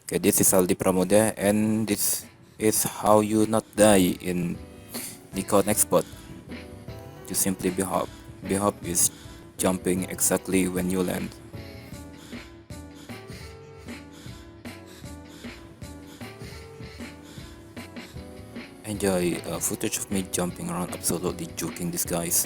Okay, this is Aldi Pramoda, and this is how you not die in Nico Nextbot. You simply bhop. Bhop is jumping exactly when you land. Enjoy footage of me jumping around, absolutely juking these guys.